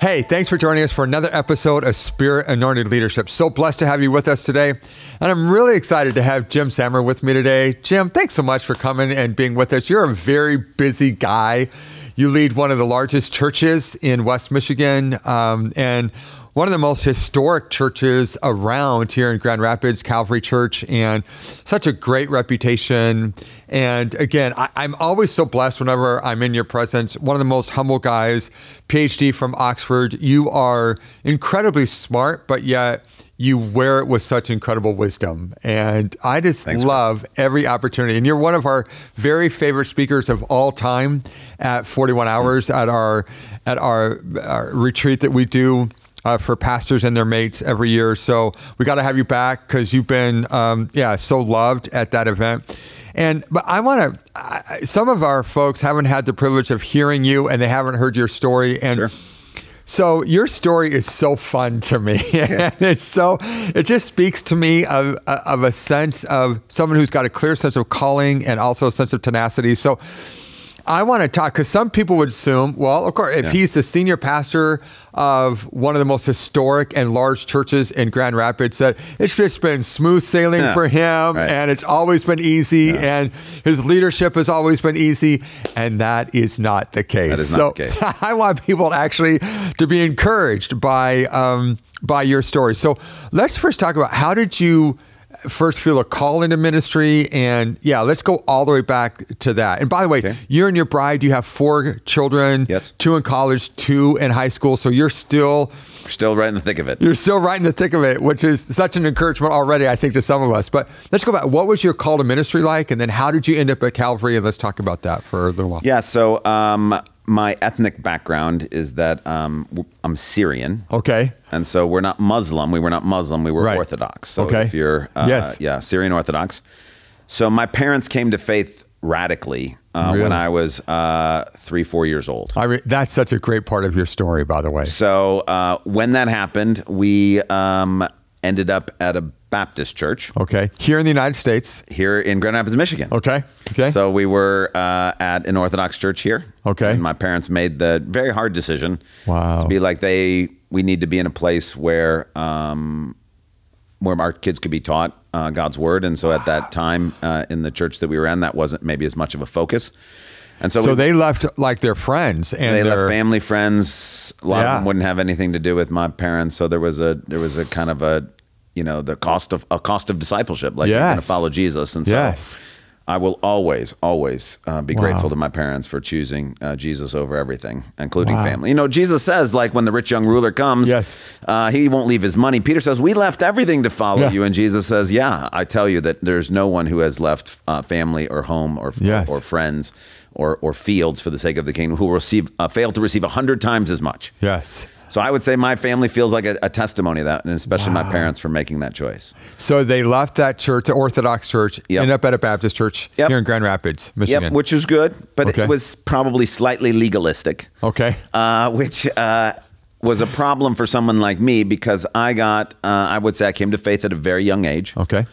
Hey, thanks for joining us for another episode of Spirit Anointed Leadership. So blessed to have you with us today. And I'm really excited to have Jim Samra with me today. Jim, thanks so much for coming and being with us. You're a very busy guy. You lead one of the largest churches in West Michigan, and one of the most historic churches around here in Grand Rapids, Calvary Church, and such a great reputation. And again, I'm always so blessed whenever I'm in your presence. One of the most humble guys, PhD from Oxford. You are incredibly smart, but yet you wear it with such incredible wisdom. And I just love every opportunity. And you're one of our very favorite speakers of all time at 41 Hours at our retreat that we do for pastors and their mates every year. So we got to have you back because you've been, so loved at that event. But I want to, some of our folks haven't had the privilege of hearing you and they haven't heard your story. And sure. So your story is so fun to me. Yeah. And it just speaks to me of a sense of someone who's got a clear sense of calling and also a sense of tenacity. So I want to talk, because some people would assume, well, of course, if he's the senior pastor of one of the most historic and large churches in Grand Rapids, that it's just been smooth sailing for him, and it's always been easy, and his leadership has always been easy, and that is not the case. That is not the case. I want people actually to be encouraged by your story. So let's first talk about, how did you first feel a call into ministry? And let's go all the way back to that. And by the way, you and your bride, you have 4 children, 2 in college, 2 in high school. So you're still right in the thick of it. You're still right in the thick of it, which is such an encouragement already, I think, to some of us. But let's go back. What was your call to ministry like? And then how did you end up at Calvary? And let's talk about that for a little while. Yeah. So my ethnic background is that I'm Syrian. Okay. And so we're not Muslim. We were not Muslim. We were Orthodox. So if you're, Syrian Orthodox. So my parents came to faith radically when I was 3-4 years old. That's such a great part of your story, by the way. So when that happened, we ended up at a Baptist church. Okay. Here in the United States. Here in Grand Rapids, Michigan. Okay. Okay. So we were at an Orthodox church here. Okay. And my parents made the very hard decision to be like, we need to be in a place where our kids could be taught God's word. And so at that time in the church that we were in, that wasn't maybe as much of a focus. And so they left like their friends and they left family, friends. A lot of them wouldn't have anything to do with my parents. So there was a kind of a, the cost of discipleship, like you're going to follow Jesus. And so I will always be grateful to my parents for choosing Jesus over everything, including family. Jesus says, like, when the rich young ruler comes, he won't leave his money. Peter says, we left everything to follow you. And Jesus says, I tell you that there's no one who has left family or home or friends or fields for the sake of the kingdom who will fail to receive 100 times as much. Yes. So I would say my family feels like a testimony of that, and especially my parents for making that choice. So they left that church, the Orthodox church, ended up at a Baptist church here in Grand Rapids, Michigan. Yep, which was good, but it was probably slightly legalistic. Okay. Which was a problem for someone like me, because I would say I came to faith at a very young age. Okay.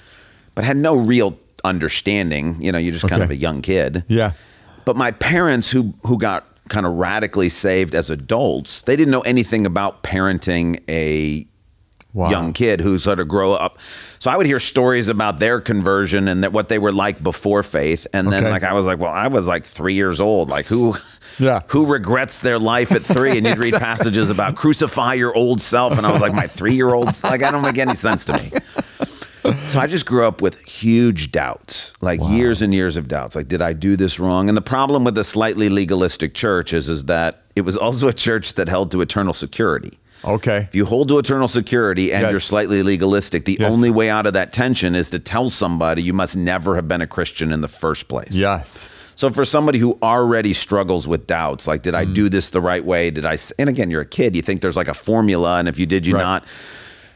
But had no real understanding. You're just kind of a young kid. Yeah. But my parents, who got kind of radically saved as adults, they didn't know anything about parenting a young kid who sort of grow up. So I would hear stories about their conversion and what they were like before faith. And then I was like 3 years old. Like who regrets their life at 3? And you'd read passages about crucify your old self. And I was like, my 3-year-old, like, that don't make any sense to me. So I just grew up with huge doubts, like years and years of doubts. Like, did I do this wrong? And the problem with the slightly legalistic church is that it was also a church that held to eternal security. Okay. If you hold to eternal security and you're slightly legalistic, the only way out of that tension is to tell somebody you must never have been a Christian in the first place. Yes. So for somebody who already struggles with doubts, like, did I do this the right way? And again, you're a kid, you think there's like a formula, and if you did, not.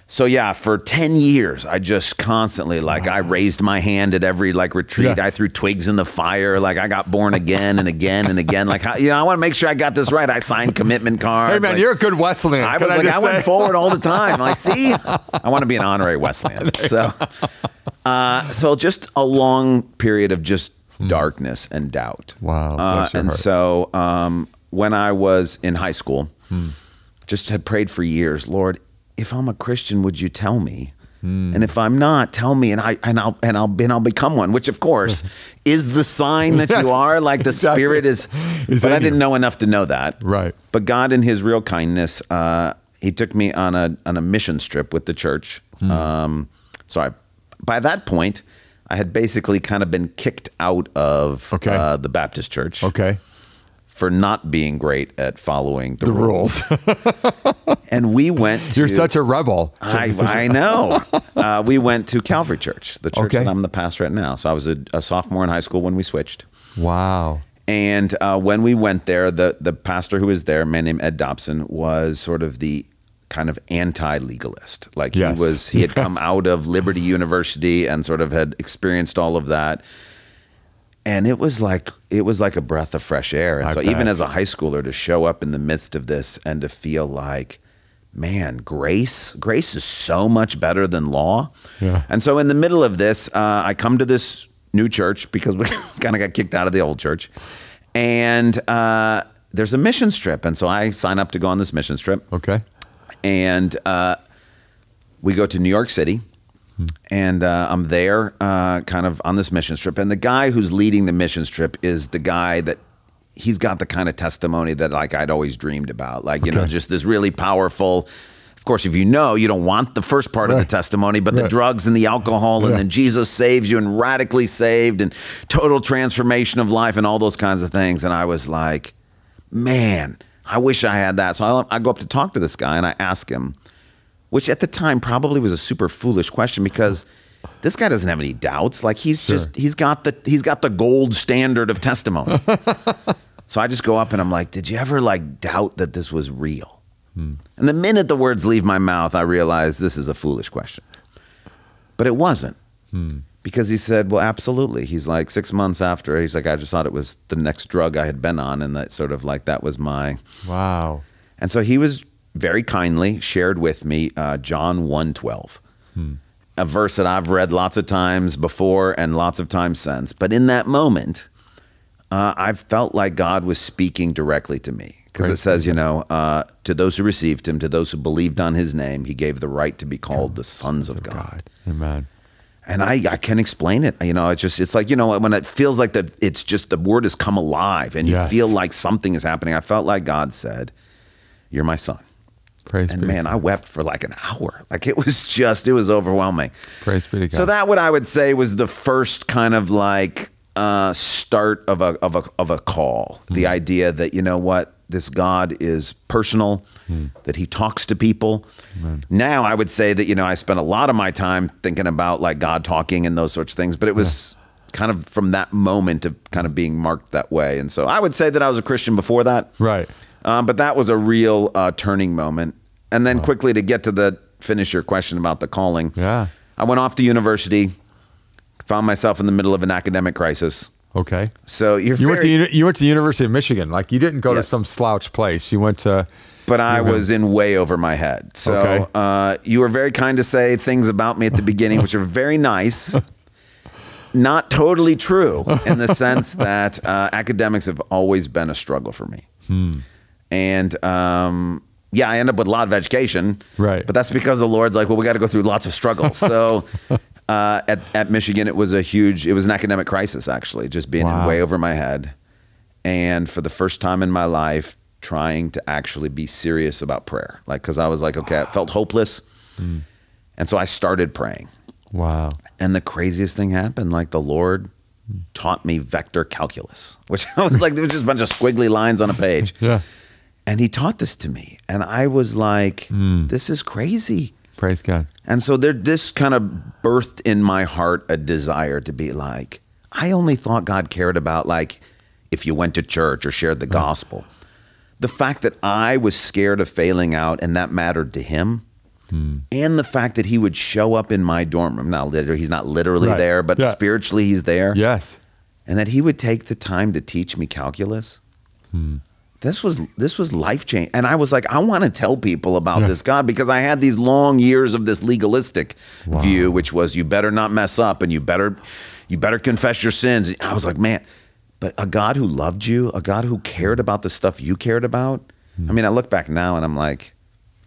So for 10 years, I just constantly, like, I raised my hand at every retreat. I threw twigs in the fire. Like, I got born again and again and again. Like, I want to make sure I got this right. I signed commitment cards. Hey man, you're a good Wesleyan. I went forward all the time. Like, see, I want to be an honorary Wesleyan. So just a long period of just darkness and doubt. Wow. And so when I was in high school, just had prayed for years, Lord, if I'm a Christian, would you tell me? And if I'm not, tell me, and I'll become one. Which, of course, is the sign that you are. Like the Spirit is. But I didn't know enough to know that. Right. But God, in His real kindness, He took me on a mission trip with the church. So by that point, I had basically kind of been kicked out of the Baptist church. Okay. For not being great at following the rules. And we went to... You're such a rebel. I know. We went to Calvary Church, the church that I'm the pastor at now. So I was a sophomore in high school when we switched. Wow. And when we went there, the pastor who was there, a man named Ed Dobson, was sort of the kind of anti-legalist. Like he had come out of Liberty University and sort of had experienced all of that. And it was like a breath of fresh air. And so even as a high schooler, to show up in the midst of this and to feel like, man, grace is so much better than law. Yeah. And so in the middle of this, I come to this new church because we kind of got kicked out of the old church. And there's a missions trip. And so I sign up to go on this missions trip. Okay. And we go to New York City. And I'm there kind of on this mission trip. And the guy who's leading the mission trip is the guy that he's got the kind of testimony that like I'd always dreamed about. Like, you know, just this really powerful, of course, if you know, you don't want the first part of the testimony, but the drugs and the alcohol and then Jesus saves you and radically saved and total transformation of life and all those kinds of things. And I was like, man, I wish I had that. So I go up to talk to this guy and I ask him, which at the time probably was a super foolish question because this guy doesn't have any doubts. Like he's got the gold standard of testimony. So I just go up and I'm like, did you ever like doubt that this was real? And the minute the words leave my mouth, I realize this is a foolish question. But it wasn't. Because he said, well, absolutely. He's like 6 months after, he's like, I just thought it was the next drug I had been on. And that sort of like, that was my... Wow. And so he was... very kindly shared with me John 1:12, a verse that I've read lots of times before and lots of times since. But in that moment, I felt like God was speaking directly to me because it says, you know, to those who received him, to those who believed on his name, he gave the right to be called the sons of God. Amen. And I can explain it. You know, it's like, you know, when it feels like that, it's just the word has come alive and you feel like something is happening. I felt like God said, you're my son. Praise and man, I wept for like an hour. Like it was overwhelming. Praise be to God. So that what I would say was the first kind of like start of a call. The idea that, you know what, this God is personal, that he talks to people. Amen. Now I would say that, you know, I spent a lot of my time thinking about like God talking and those sorts of things, but it was kind of from that moment of kind of being marked that way. And so I would say that I was a Christian before that. Right. But that was a real turning moment. And then quickly to get to finish your question about the calling. Yeah. I went off to university, found myself in the middle of an academic crisis. Okay. So you went to the University of Michigan. Like you didn't go to some slouch place. You went to... But I was in way over my head. So you were very kind to say things about me at the beginning, which are very nice. Not totally true in the sense that academics have always been a struggle for me. And yeah, I end up with a lot of education, right? But that's because the Lord's like, well, we got to go through lots of struggles. So at Michigan, it was an academic crisis, actually, just being in way over my head. And for the first time in my life, trying to actually be serious about prayer. Like, because I was like, okay, I felt hopeless. And so I started praying. Wow. And the craziest thing happened, like the Lord taught me vector calculus, which I was like, there was just a bunch of squiggly lines on a page. Yeah. And he taught this to me. And I was like, this is crazy. Praise God. And so this kind of birthed in my heart a desire to be like, I only thought God cared about like if you went to church or shared the gospel. The fact that I was scared of failing out and that mattered to him. And the fact that he would show up in my dorm room. Now, he's not literally there, but spiritually he's there. Yes. And that he would take the time to teach me calculus. This was life-changing. And I was like, I want to tell people about this God because I had these long years of this legalistic view, which was you better not mess up and you better confess your sins. I was like, man, but a God who loved you, a God who cared about the stuff you cared about. I mean, I look back now and I'm like,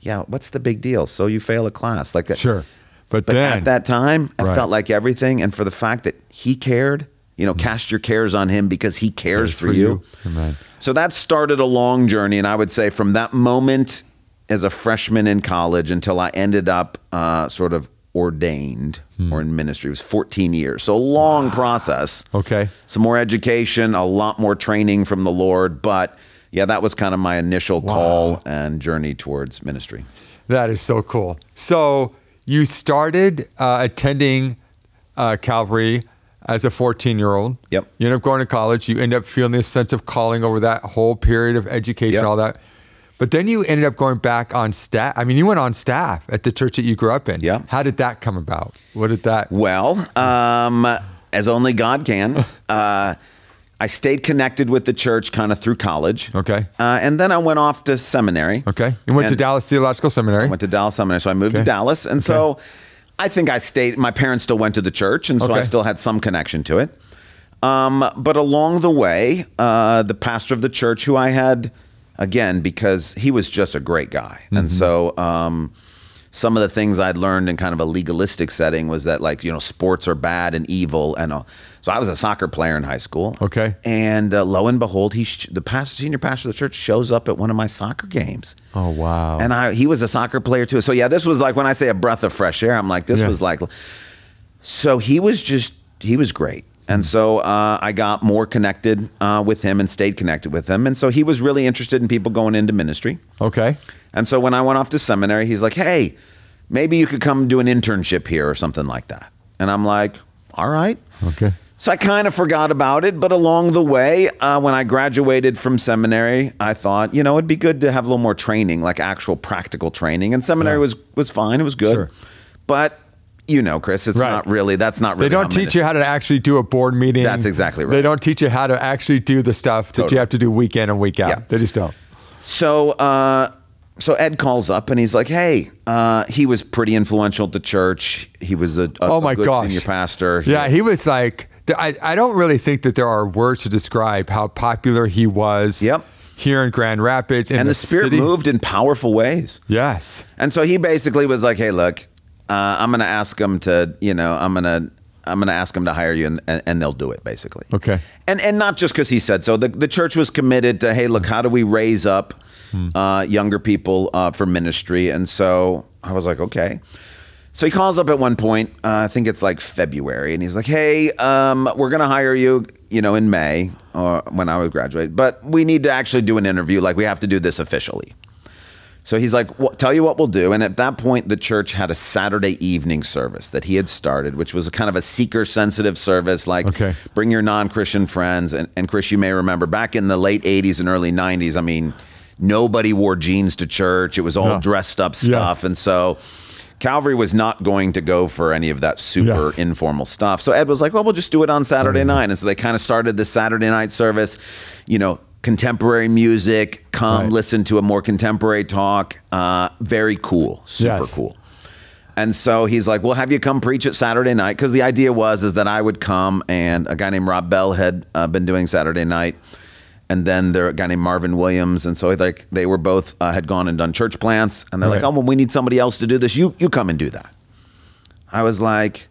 yeah, what's the big deal? So you fail a class. Like that. Sure. But But then at that time, I Right. felt like everything. And for the fact that he cared, you know, cast your cares on him because he cares for you. Amen. So that started a long journey. And I would say from that moment as a freshman in college until I ended up sort of ordained or in ministry, it was 14 years. So a long process. Okay. Some more education, a lot more training from the Lord. But yeah, that was kind of my initial call and journey towards ministry. That is so cool. So you started attending Calvary as a 14-year-old. Yep. You end up going to college. You end up feeling this sense of calling over that whole period of education, all that. But then you ended up going back on staff. I mean, you went on staff at the church that you grew up in. Yeah. How did that come about? What did that? Well, as only God can, I stayed connected with the church kind of through college. Okay. And then I went off to seminary. Okay. You went to Dallas Theological Seminary. I went to Dallas Seminary. So I moved to Dallas. And so I think I stayed. My parents still went to the church. And so I still had some connection to it. But along the way, the pastor of the church who I had, again, because he was just a great guy. And so some of the things I'd learned in kind of a legalistic setting was that, like, you know, sports are bad and evil. And so I was a soccer player in high school. Okay. And lo and behold, the senior pastor of the church shows up at one of my soccer games. Oh, wow. And he was a soccer player too. So yeah, this was like, when I say a breath of fresh air, I'm like, this was like, so he was great. And so I got more connected with him and stayed connected with him. And so he was really interested in people going into ministry. Okay. And so when I went off to seminary, he's like, hey, maybe you could come do an internship here or something like that. And I'm like, all right. Okay. So I kind of forgot about it. But along the way, when I graduated from seminary, I thought, you know, it'd be good to have a little more training, like actual practical training. And seminary was fine. It was good. Sure. But you know, Chris, that's not really They don't teach you how to actually do a board meeting. That's exactly right. They don't teach you how to actually do the stuff that you have to do week in and week out. Yeah. They just don't. So Ed calls up and he's like, hey, he was pretty influential at the church. He was a good senior pastor. He was like, I don't really think that there are words to describe how popular he was here in Grand Rapids. And the Spirit moved in powerful ways. Yes. And so he basically was like, hey, look, I'm going to ask them to, you know, I'm going to ask them to hire you and they'll do it, basically. Okay. And not just because he said so. The church was committed to, hey, look, how do we raise up younger people for ministry? And so I was like, okay. So he calls up at one point, I think it's like February, and he's like, hey, we're going to hire you, you know, in May or when I would graduate, but we need to actually do an interview. Like, we have to do this officially. So he's like, well, tell you what we'll do. And at that point, the church had a Saturday evening service that he had started, which was a kind of a seeker-sensitive service, like bring your non-Christian friends. And Chris, you may remember, back in the late 80s and early 90s, I mean, nobody wore jeans to church. It was all dressed up stuff. And so Calvary was not going to go for any of that super informal stuff. So Ed was like, well, we'll just do it on Saturday night. And so they kind of started the Saturday night service, you know, contemporary music, listen to a more contemporary talk. Very cool, super cool. And so he's like, well, have you come preach it Saturday night? Because the idea is that I would come, and a guy named Rob Bell had been doing Saturday night. And then there a guy named Marvin Williams. And so like they were both had gone and done church plants. And they're like, oh, well, we need somebody else to do this. You come and do that. I was like,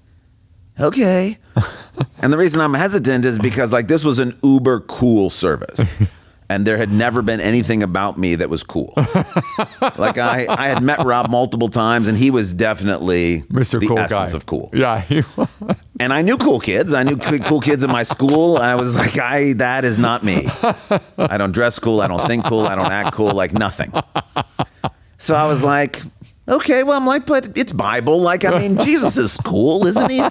okay. And the reason I'm hesitant is because, like, this was an uber cool service. And there had never been anything about me that was cool. Like, I had met Rob multiple times, and he was definitely Mr. the Cool essence guy. of cool. Yeah. And I knew cool kids. I knew cool kids in my school. I was like, that is not me. I don't dress cool. I don't think cool. I don't act cool. Like, nothing. So I was like, okay, well, I'm like, but it's Bible. Like, I mean, Jesus is cool, isn't he?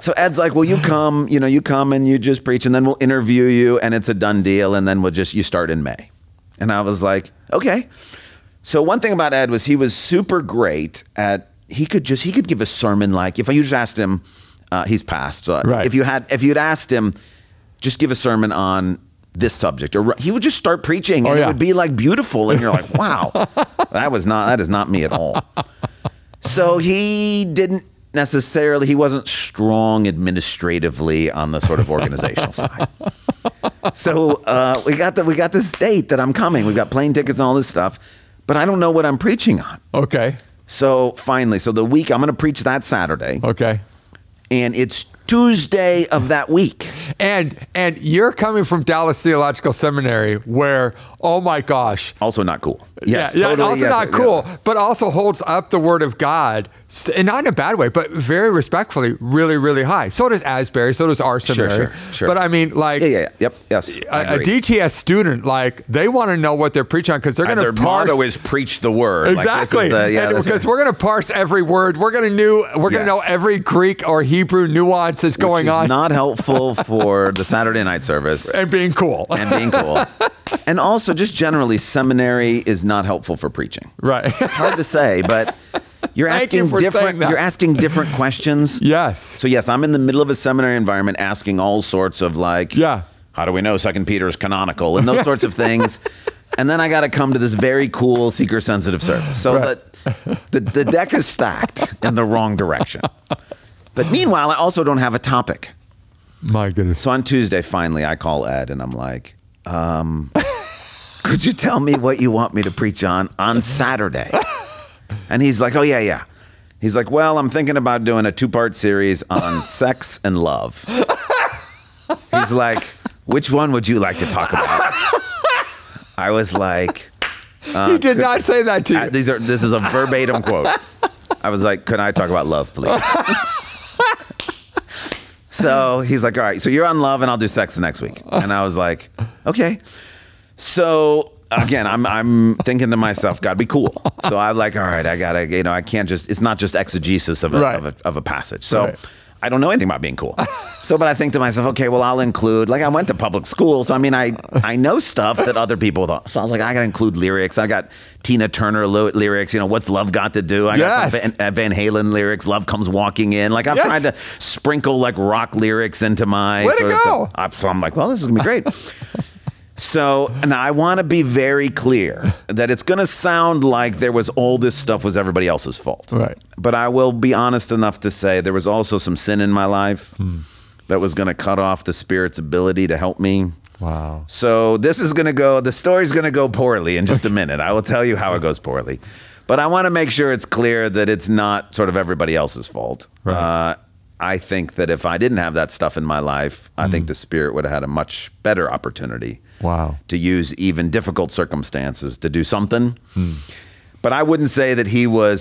So Ed's like, well, you come and you just preach, and then we'll interview you, and it's a done deal, and then you start in May. And I was like, okay. So one thing about Ed was he was super great at, he could give a sermon. Like, if you just asked him, he's passed. So if you'd asked him, just give a sermon on this subject, or he would just start preaching, and it would be like beautiful, and you're like, wow, that is not me at all. So he wasn't strong administratively on the sort of organizational side. So we got this date that I'm coming. We've got plane tickets and all this stuff. but I don't know what I'm preaching on. Okay. So finally, so the week, I'm going to preach that Saturday. Okay. And it's Tuesday of that week. And you're coming from Dallas Theological Seminary where, oh my gosh. Also not cool. Yes, yeah, totally, also yes, not cool, but also holds up the Word of God, and not in a bad way, but very respectfully, really, really high. So does Asbury, so does our seminary. Sure. But I mean, like, Yep, yes. A DTS student, like, they want to know what they're preaching on because they're going to parse. Their motto is preach the Word. Exactly. Because we're going to parse every word. We're going to know every Greek or Hebrew nuance that's going on. Not helpful for the Saturday night service. And being cool. And also, just generally, seminary is not helpful for preaching. Right. It's hard to say, but you're asking different questions. Yes. So yes, I'm in the middle of a seminary environment asking all sorts of like, how do we know 2 Peter is canonical and those sorts of things. And then I got to come to this very cool seeker-sensitive service. So the deck is stacked in the wrong direction. But meanwhile, I also don't have a topic. My goodness. So on Tuesday, finally, I call Ed and I'm like, could you tell me what you want me to preach on Saturday? And he's like, oh, yeah. He's like, well, I'm thinking about doing a 2-part series on sex and love. He's like, which one would you like to talk about? I was like... he did not say that to you. This is a verbatim quote. I was like, could I talk about love, please? So he's like, all right, so you're on love and I'll do sex the next week. And I was like, okay. So again, I'm thinking to myself, God, be cool. So I'm like, all right, I gotta, I can't just, it's not just exegesis of a passage. So I don't know anything about being cool. But I think to myself, okay, well, I'll include, like, I went to public school. So I mean, I know stuff that other people don't. So I was like, I gotta include lyrics. I got Tina Turner lyrics, what's love got to do? I got some Van Halen lyrics, Love Comes Walking In. Like, I've tried to sprinkle like rock lyrics into my. Way to go. So I'm like, well, this is gonna be great. So now I want to be very clear that it's going to sound like all this stuff was everybody else's fault. Right. But I will be honest enough to say there was also some sin in my life that was going to cut off the Spirit's ability to help me. Wow. So the story's going to go poorly in just a minute. I will tell you how it goes poorly. But I want to make sure it's clear that it's not sort of everybody else's fault. Right. I think that if I didn't have that stuff in my life, I think the Spirit would have had a much better opportunity to use even difficult circumstances to do something. But I wouldn't say that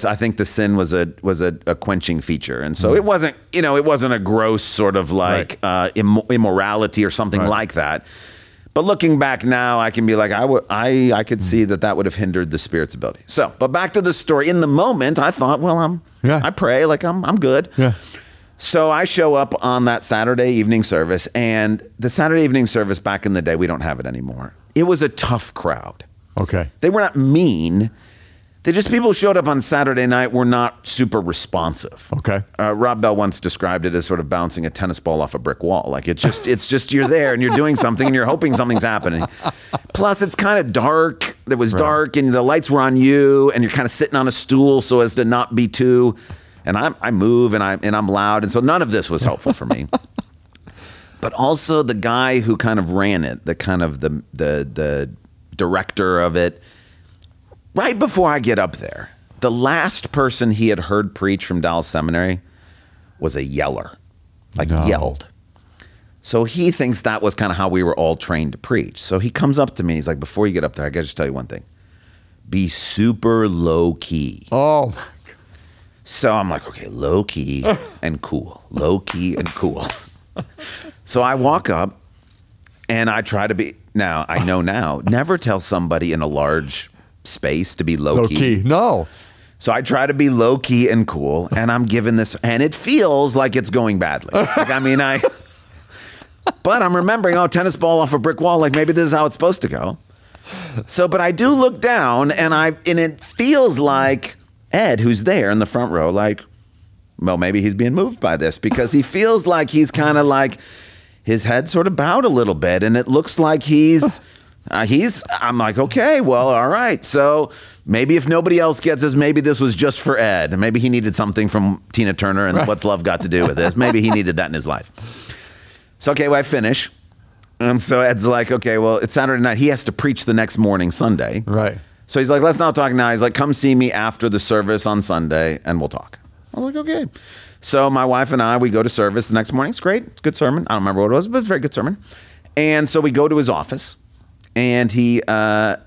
I think the sin was a quenching feature. And so it wasn't, it wasn't a gross sort of like immorality or something like that. But looking back now, I can be like, I could see that would have hindered the Spirit's ability. So, but back to the story. In the moment, I thought, well, I pray, like I'm good. Yeah. So I show up on that Saturday evening service, and the Saturday evening service back in the day, we don't have it anymore. It was a tough crowd. Okay. They were not mean. People showed up on Saturday night were not super responsive. Okay. Rob Bell once described it as sort of bouncing a tennis ball off a brick wall. Like it's just you're there and you're doing something and you're hoping something's happening. Plus it's kind of dark. It was dark and the lights were on you and you're kind of sitting on a stool so as to not be too. And I move and I'm loud, and so none of this was helpful for me. But also the guy who kind of ran it, the director of it, right before I get up there, the last person he had heard preach from Dallas Seminary was a yeller, yelled. So he thinks that was kind of how we were all trained to preach. So he comes up to me, he's like, before you get up there, I got to just tell you one thing. Be super low key. Oh, so I'm like, okay, low key and cool. Low key and cool. So I walk up and I try to be, now, I know now, never tell somebody in a large space to be low key. No. So I try to be low key and cool, and I'm giving this, and it feels like it's going badly. But I'm remembering, tennis ball off a brick wall, like maybe this is how it's supposed to go. So, but I do look down, and it feels like Ed, who's there in the front row, like, well, maybe he's being moved by this because he feels like he's kind of like his head sort of bowed a little bit, and it looks like I'm like, okay, well, all right. So maybe if nobody else gets this, maybe this was just for Ed. Maybe he needed something from Tina Turner and What's Love Got to Do with This? Maybe he needed that in his life. So, okay, well, I finish. And so Ed's like, okay, well, it's Saturday night. He has to preach the next morning, Sunday. Right. So he's like, let's not talk now. He's like, come see me after the service on Sunday and we'll talk. I was like, okay. So my wife and I, we go to service the next morning. It's great. It's a good sermon. I don't remember what it was, but it's a very good sermon. And so we go to his office, and he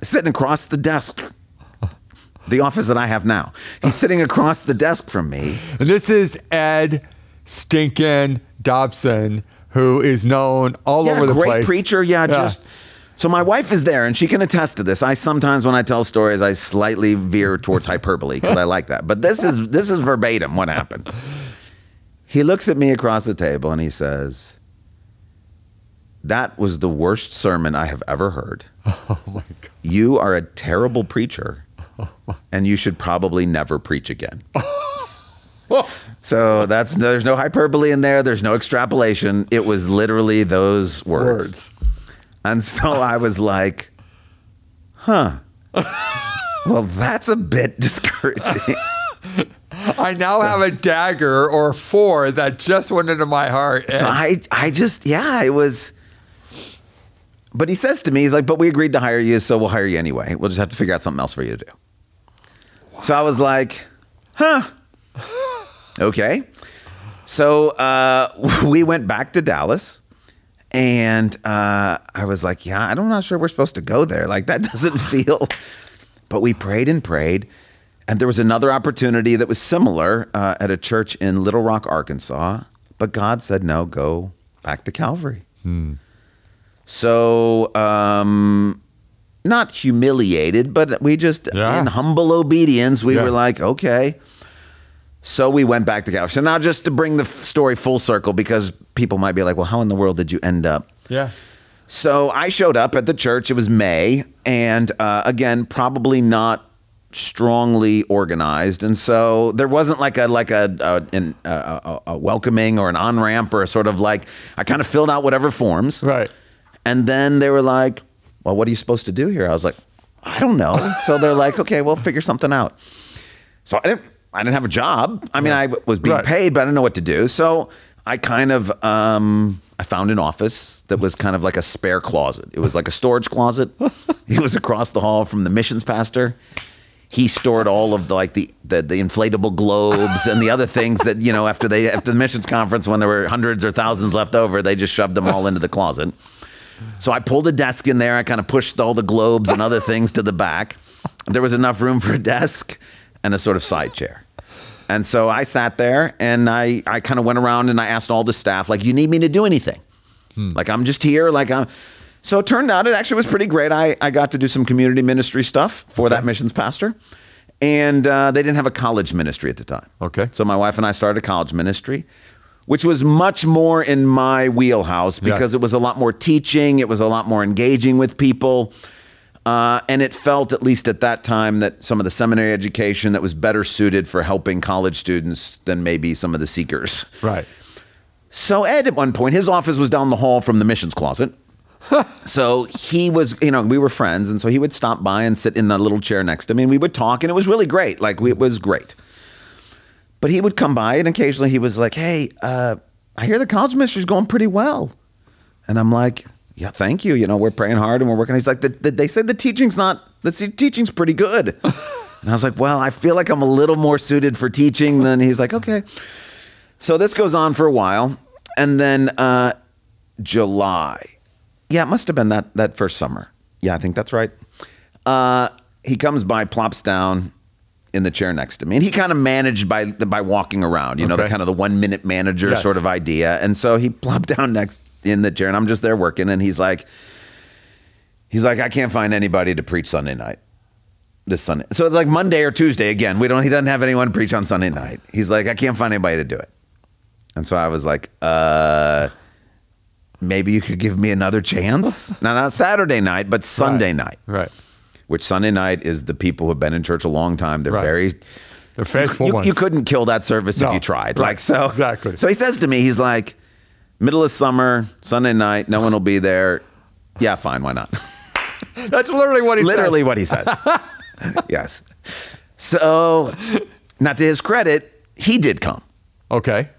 sitting across the desk, the office that I have now. He's sitting across the desk from me. And this is Ed Stinkin' Dobson, who is known all over the place. Great preacher. So my wife is there, and she can attest to this. I sometimes, when I tell stories, I slightly veer towards hyperbole because I like that. But this is verbatim what happened. He looks at me across the table, and he says, "That was the worst sermon I have ever heard. Oh my God. You are a terrible preacher, and you should probably never preach again." So there's no hyperbole in there. There's no extrapolation. It was literally those words. And so I was like, huh. Well, that's a bit discouraging. I now have a dagger or 4 that just went into my heart. So it was. But he says to me, he's like, but we agreed to hire you, so we'll hire you anyway. We'll just have to figure out something else for you to do. Wow. So I was like, huh. Okay. So we went back to Dallas. And I was like, yeah, I'm not sure we're supposed to go there. Like, that doesn't feel. But we prayed and prayed. And there was another opportunity that was similar at a church in Little Rock, Arkansas. But God said, no, go back to Calvary. So not humiliated, but we just, in humble obedience, we were like, okay. So we went back to Calvary. So now just to bring the story full circle, because people might be like, well, how in the world did you end up? Yeah. So I showed up at the church. It was May. And again, probably not strongly organized. And so there wasn't like a welcoming or an on-ramp or a sort of like, I kind of filled out whatever forms. Right. And then they were like, well, what are you supposed to do here? I was like, I don't know. So they're like, okay, we'll figure something out. So I didn't have a job. I mean, I was being paid, but I didn't know what to do. So I kind of, I found an office that was kind of like a spare closet. It was like a storage closet. It was across the hall from the missions pastor. He stored all of the inflatable globes and the other things that, you know, after the missions conference, when there were hundreds or thousands left over, they just shoved them all into the closet. So I pulled a desk in there. I kind of pushed all the globes and other things to the back. There was enough room for a desk and a sort of side chair. And so I sat there and I kind of went around and I asked all the staff, like, you need me to do anything? Like, I'm just here. So it turned out it actually was pretty great. I got to do some community ministry stuff for that missions pastor. And they didn't have a college ministry at the time. Okay. So my wife and I started a college ministry, which was much more in my wheelhouse because it was a lot more teaching. It was a lot more engaging with people. And it felt, at least at that time, that some of the seminary education that was better suited for helping college students than maybe some of the seekers. Right. So Ed, at one point, his office was down the hall from the missions closet. So he was, you know, we were friends. And so he would stop by and sit in the little chair next to me. And we would talk. And it was really great. It was great. But he would come by and occasionally he was like, hey, I hear the college ministry is going pretty well. And I'm like, yeah, thank you. You know, we're praying hard and we're working. He's like, they said the teaching's pretty good. And I was like, well, I feel like I'm a little more suited for teaching than. He's like, okay. So this goes on for a while. And then July. Yeah, it must have been that first summer. Yeah, I think that's right. He comes by, plops down in the chair next to me. And he kind of managed by walking around, you know, the kind of the 1 minute manager sort of idea. And so he plopped down next in the chair and I'm just there working. And he's like, I can't find anybody to preach Sunday night this Sunday. So it's like Monday or Tuesday again. He doesn't have anyone to preach on Sunday night. He's like, I can't find anybody to do it. And so I was like, maybe you could give me another chance. Now, not Saturday night, but Sunday night. Right. Which Sunday night is the people who have been in church a long time. They're they're faithful ones. You couldn't kill that service if you tried. Right. Exactly. So he says to me, he's like, middle of summer, Sunday night, no one will be there. Yeah, fine, why not? That's literally what he says. Literally what he says. Yes. So, not to his credit, he did come. Okay.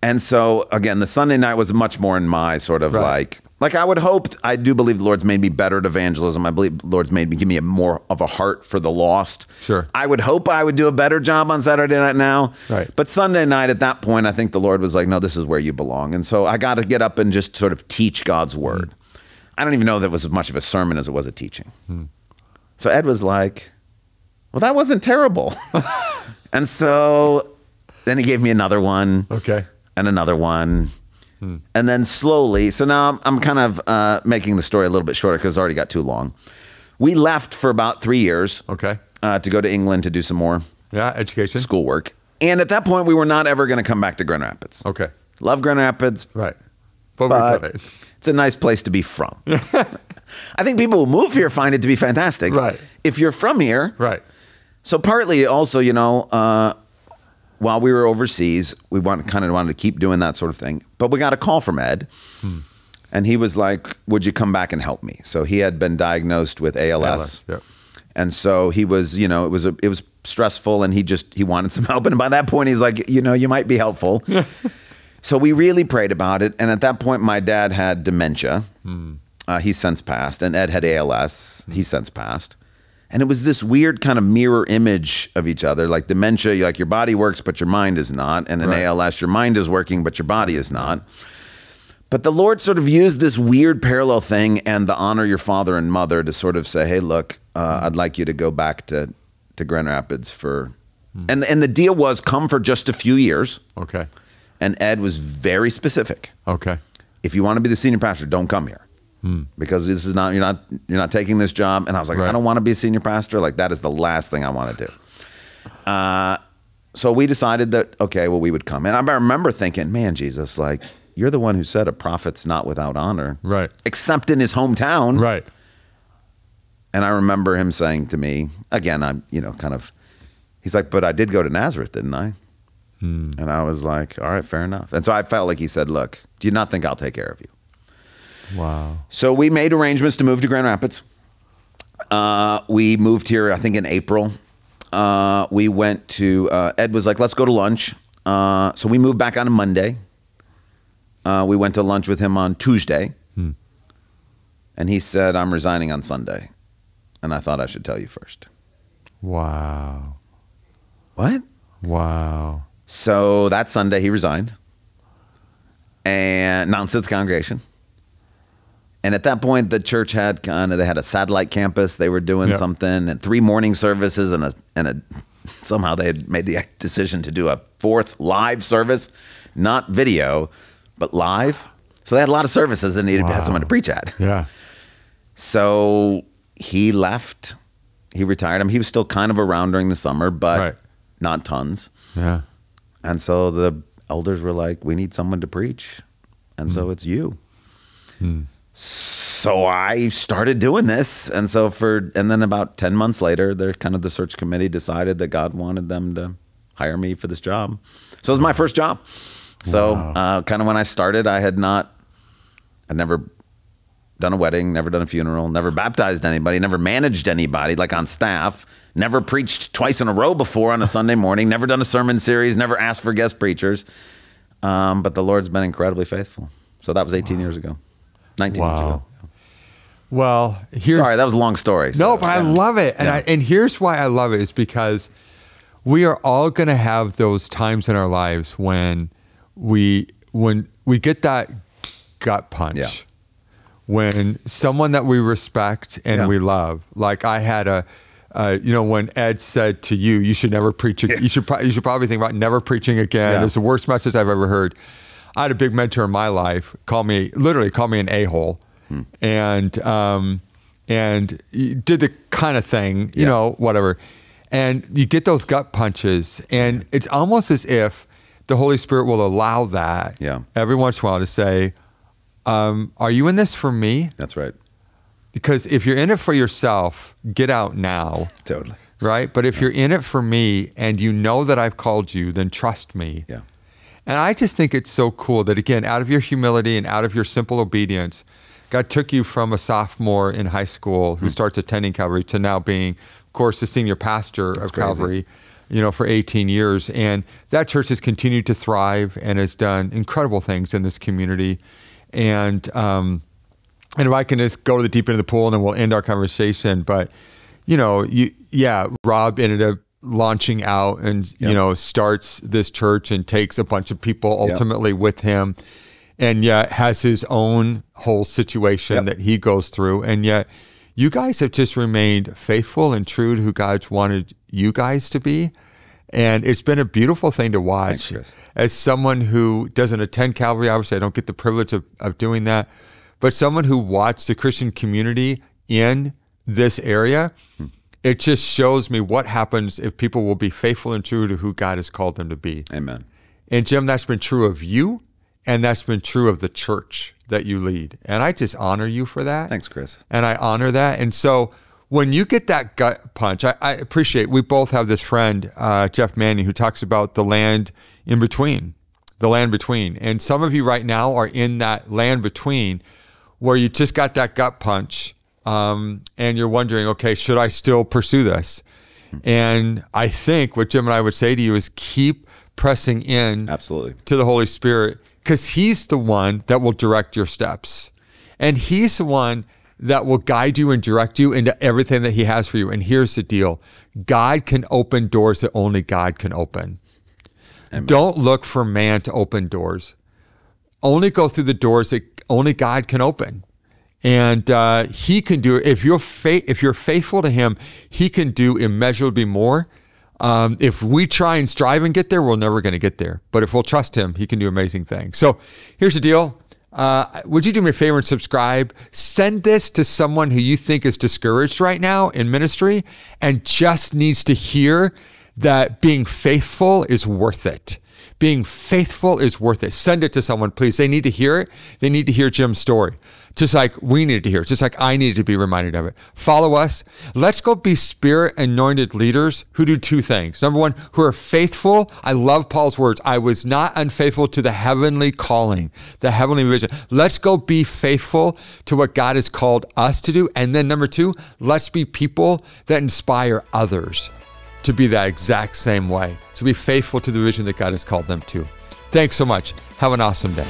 And so, again, the Sunday night was much more in my sort of like I would hope, I do believe the Lord's made me better at evangelism. I believe the Lord's give me more of a heart for the lost. Sure. I would hope I would do a better job on Saturday night now. Right. But Sunday night, at that point, I think the Lord was like, no, this is where you belong. And so I got to get up and just sort of teach God's word. I don't even know that it was as much of a sermon as it was a teaching. So Ed was like, well, that wasn't terrible. And so then he gave me another one. Okay. And another one. And then slowly, so now I'm kind of making the story a little bit shorter because it's already got too long. We left for about 3 years. Okay. To go to England to do some more education. Schoolwork. And at that point, we were not ever going to come back to Grand Rapids. Okay. Love Grand Rapids. Right. But it's a nice place to be from. I think people who move here find it to be fantastic. Right. If you're from here. Right. So partly also, you know, while we were overseas, we wanted to keep doing that sort of thing. But we got a call from Ed, and he was like, would you come back and help me? So he had been diagnosed with ALS. Yep. And so he was, you know, it was stressful, and he wanted some help. And by that point, he's like, you know, you might be helpful. So we really prayed about it. And at that point, my dad had dementia. He's since passed. And Ed had ALS. He's since passed. And it was this weird kind of mirror image of each other. Like dementia, like your body works, but your mind is not. And in ALS, your mind is working, but your body is not. But the Lord sort of used this weird parallel thing and the honor your father and mother to sort of say, hey, look, I'd like you to go back to Grand Rapids for... And the deal was come for just a few years. Okay. And Ed was very specific. Okay. If you want to be the senior pastor, don't come here. Because this is not, you're not taking this job. And I was like, I don't want to be a senior pastor. Like that is the last thing I want to do. So we decided that, okay, well, we would come. And I remember thinking, man, Jesus, like you're the one who said a prophet's not without honor. Right. Except in his hometown. Right. And I remember him saying to me, again, I'm, you know, kind of, he's like, but I did go to Nazareth, didn't I? And I was like, all right, fair enough. And so I felt like he said, look, do you not think I'll take care of you? Wow. So we made arrangements to move to Grand Rapids. We moved here, I think, in April. We went to, Ed was like, let's go to lunch. So we moved back on a Monday. We went to lunch with him on Tuesday. And he said, I'm resigning on Sunday. And I thought I should tell you first. Wow. What? Wow. So that Sunday he resigned and announced to the congregation. And at that point, the church had they had a satellite campus. They were doing something, and 3 morning services, and somehow they had made the decision to do a 4th live service, not video, but live. So they had a lot of services and needed to have someone to preach at. Yeah. So he left. He retired. He was still kind of around during the summer, but not tons. Yeah. And so the elders were like, we need someone to preach. And so it's you. So I started doing this. And so and then about 10 months later, the search committee decided that God wanted them to hire me for this job. So it was my first job. So kind of when I started, I'd never done a wedding, never done a funeral, never baptized anybody, never managed anybody like on staff, never preached twice in a row before on a Sunday morning, never done a sermon series, never asked for guest preachers. But the Lord's been incredibly faithful. So that was 18 years ago, 19 years ago. Well, sorry, that was a long story. No, but I love it. And and here's why I love it is because we are all going to have those times in our lives when we get that gut punch. Yeah. When someone that we respect and we love, like I had when Ed said to you, you should never preach. You should probably think about never preaching again. Yeah. It's the worst message I've ever heard. I had a big mentor in my life literally call me an a-hole, and did the kind of thing, you know, whatever. And you get those gut punches, and it's almost as if the Holy Spirit will allow that every once in a while to say, are you in this for me? That's right. Because if you're in it for yourself, get out now. Totally. Right? But if you're in it for me and you know that I've called you, then trust me. Yeah. And I just think it's so cool that, again, out of your humility and out of your simple obedience, God took you from a sophomore in high school who starts attending Calvary to now being, of course, the senior pastor of Calvary. for 18 years. And that church has continued to thrive and has done incredible things in this community. And if I can just go to the deep end of the pool and then we'll end our conversation. But, Rob ended up launching out and, starts this church and takes a bunch of people ultimately with him, and yet has his own whole situation that he goes through. And yet you guys have just remained faithful and true to who God's wanted you guys to be. And it's been a beautiful thing to watch. Thanks, as someone who doesn't attend Calvary. Obviously, I don't get the privilege of doing that. But someone who watched the Christian community in this area, it just shows me what happens if people will be faithful and true to who God has called them to be. Amen. And Jim, that's been true of you, and that's been true of the church that you lead. And I just honor you for that. Thanks, Chris. And I honor that. And so when you get that gut punch, I appreciate, we both have this friend, Jeff Manning, who talks about the land in between, the land between. And some of you right now are in that land between where you just got that gut punch, and you're wondering, okay, should I still pursue this? And I think what Jim and I would say to you is keep pressing in Absolutely. To the Holy Spirit, because he's the one that will direct your steps. And he's the one that will guide you and direct you into everything that he has for you. And here's the deal. God can open doors that only God can open. Amen. Don't look for man to open doors. Only go through the doors that only God can open. And he can do it. If you're faithful to him, he can do immeasurably more. If we try and strive and get there, we're never going to get there. But if we'll trust him, he can do amazing things. So here's the deal. Would you do me a favor and subscribe? Send this to someone who you think is discouraged right now in ministry and just needs to hear that being faithful is worth it. Being faithful is worth it. Send it to someone, please. They need to hear it. They need to hear Jim's story. Just like we needed to hear it. Just like I needed to be reminded of it. Follow us. Let's go be Spirit Anointed leaders who do two things. Number one, who are faithful. I love Paul's words. I was not unfaithful to the heavenly calling, the heavenly vision. Let's go be faithful to what God has called us to do. And then number two, let's be people that inspire others to be that exact same way. To be faithful to the vision that God has called them to. Thanks so much. Have an awesome day.